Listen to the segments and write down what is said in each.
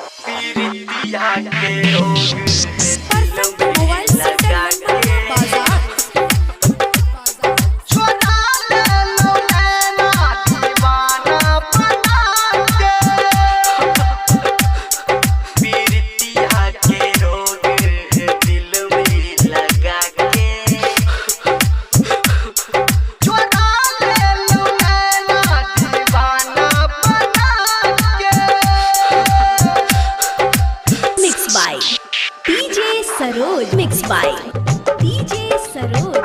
पीरितिया के रोग मोबाइल लगा के छोड़ा ले लो नैना दीवाना बना के पीरितिया के रोग दिल में लगा के छोड़ा ले लो नैना दीवाना बना के मिक्स बाय डीजे सरोज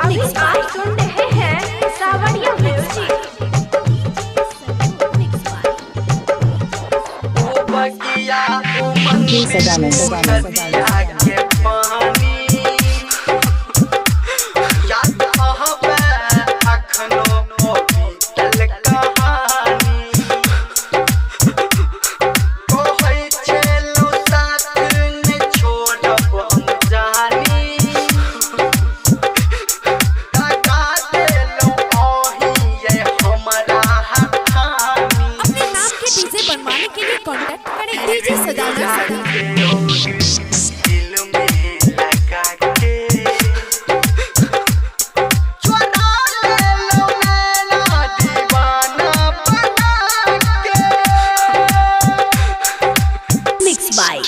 अभी आप सुन रहे हैं सावरिया म्यूजिक। ओ बगिया ओ नदिया के पानी याद आहबे अखनो ओ बीतल कहानी कहै छेलौ साथ ने छोड़ब हम जानी लगा देलौ ओही ये हमरा हठानी अपने नाम के डीजे बनवाने के लिए कांटेक्ट करें डीजे सजाना दिल में लगा के छोड़ा ले लो नैना दीवाना बना के mix by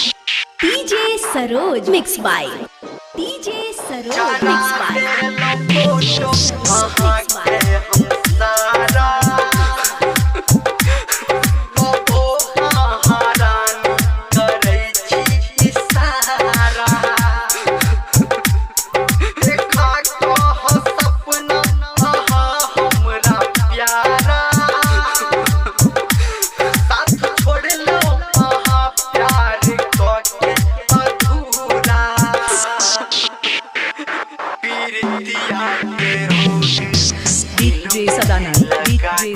DJ Saroj mix by DJ Saroj mix by DJ Sadana, DJ